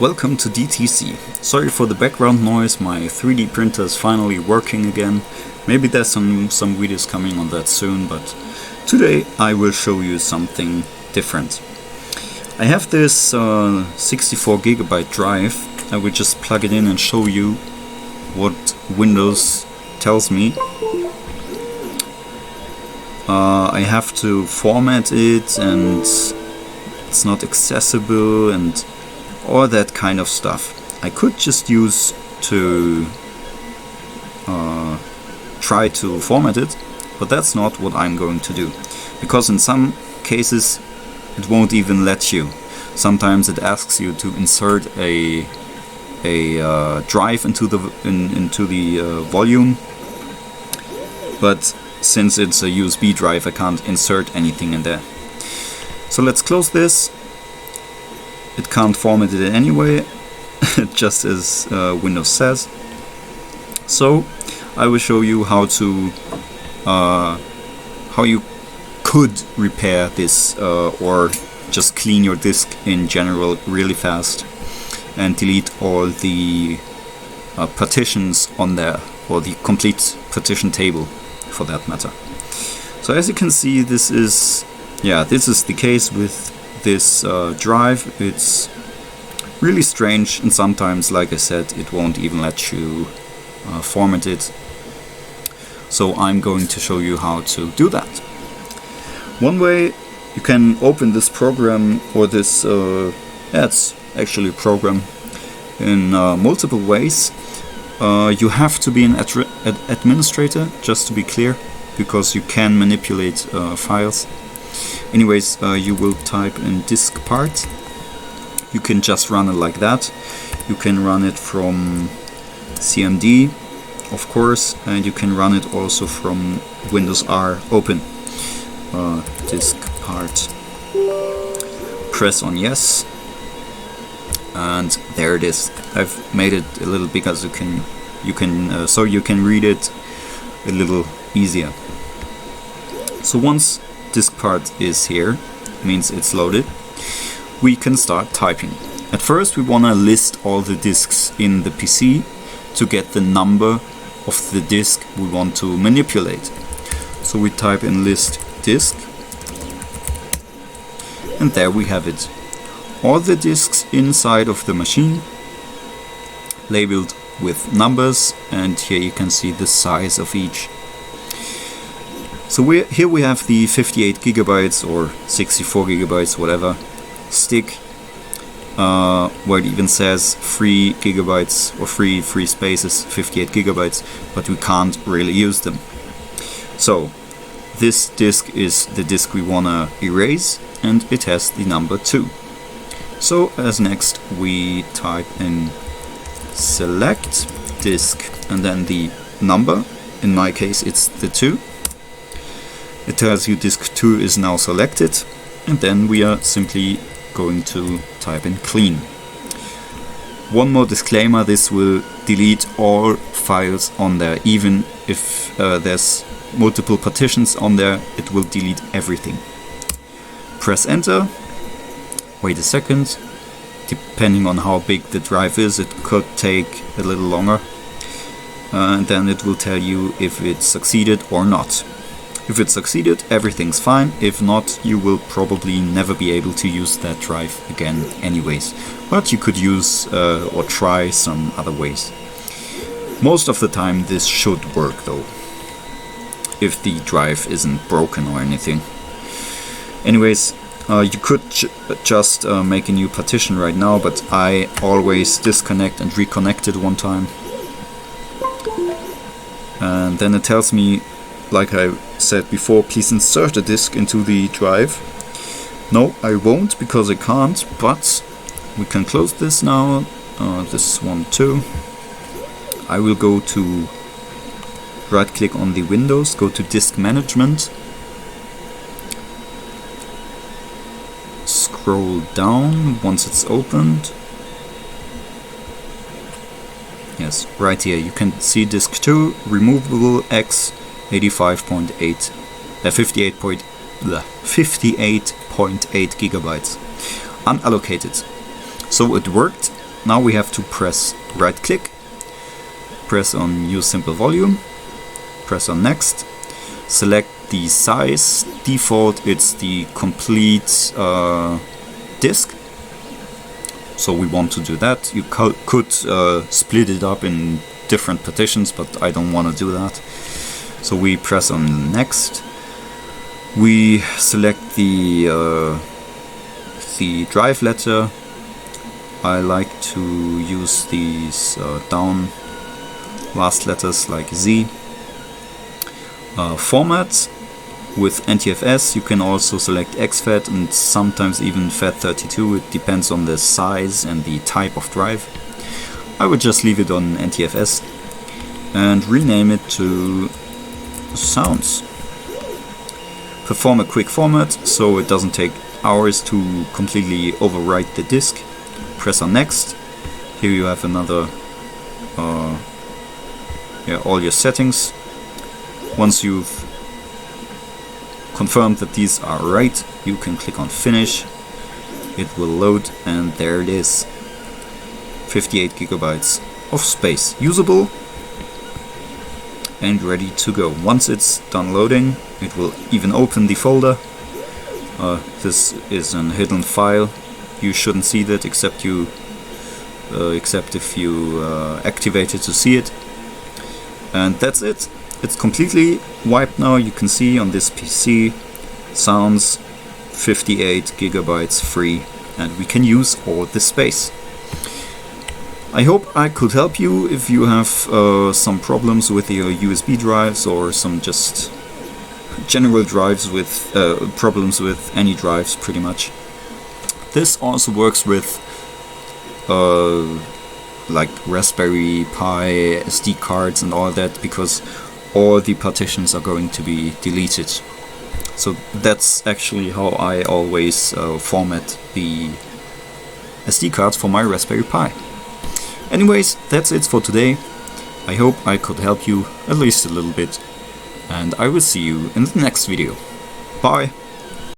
Welcome to DTC. Sorry for the background noise, my 3D printer is finally working again. Maybe there's some videos coming on that soon, but today I will show you something different. I have this 64GB drive. I will just plug it in and show you what Windows tells me. I have to format it and it's not accessible and all that kind of stuff. I could just use to try to format it, but that's not what I'm going to do, because in some cases it won't even let you. Sometimes it asks you to insert a drive into the volume, but since it's a USB drive I can't insert anything in there. So let's close this. It can't format it anyway, just as Windows says. So I will show you how you could repair this or just clean your disk in general really fast and delete all the partitions on there, or the complete partition table for that matter. So as you can see, this is the case with this drive. It's really strange, and sometimes, like I said, it won't even let you format it. So I'm going to show you how to do that. One way you can open this program, or this it's actually a program, in multiple ways. You have to be an administrator, just to be clear, because you can manipulate files. Anyways, you will type in disk part. You can just run it like that. You can run it from CMD, of course, and you can run it also from Windows R open. Disk part. Press on yes, and there it is. I've made it a little bigger so you can read it a little easier. So once disk part is here, means it's loaded, we can start typing. At first we want to list all the disks in the PC to get the number of the disk we want to manipulate. So we type in list disk, and there we have it. All the disks inside of the machine labeled with numbers, and here you can see the size of each. So here we have the 58GB or 64GB, whatever, stick, where it even says 3GB or free spaces, 58GB, but we can't really use them. So this disk is the disk we wanna erase, and it has the number 2. So as next we type in select disk and then the number. In my case it's the 2. It tells you disk 2 is now selected, and then we are simply going to type in clean. One more disclaimer: this will delete all files on there. Even if there's multiple partitions on there, it will delete everything. Press enter. Wait a second. Depending on how big the drive is, it could take a little longer. And then it will tell you if it succeeded or not. If it succeeded, everything's fine. If not, you will probably never be able to use that drive again anyways. But you could use or try some other ways. Most of the time this should work though, if the drive isn't broken or anything. Anyways, you could just make a new partition right now, but I always disconnect and reconnect it one time. And then it tells me, like I said before, please insert a disk into the drive. No, I won't, because I can't, but we can close this now. This one too. I will go to right click on the Windows, go to disk management, scroll down once it's opened. Yes, right here you can see disk 2, removable X, 58.8 gigabytes, unallocated. So it worked. now we have to press right click, press on use simple volume, press on next, select the size. Default it's the complete disk, so we want to do that. You could split it up in different partitions, but I don't want to do that. So we press on next, we select the drive letter. I like to use these down last letters like Z. Format with NTFS, you can also select exFAT and sometimes even FAT32, it depends on the size and the type of drive. I would just leave it on NTFS and rename it to sounds. Perform a quick format so it doesn't take hours to completely overwrite the disk. Press on next. Here you have another all your settings. Once you've confirmed that these are right, you can click on finish. It will load and there it is. 58 gigabytes of space usable and ready to go. Once it's done loading, it will even open the folder. This is a hidden file. You shouldn't see that except if you activate it to see it. And that's it. It's completely wiped now. You can see on this PC sounds 58 gigabytes free, and we can use all this space. I hope I could help you if you have some problems with your USB drives or some just general drives with problems with any drives pretty much. This also works with like Raspberry Pi, SD cards and all that, because all the partitions are going to be deleted. So that's actually how I always format the SD cards for my Raspberry Pi. Anyways, that's it for today. I hope I could help you at least a little bit, and I will see you in the next video. Bye!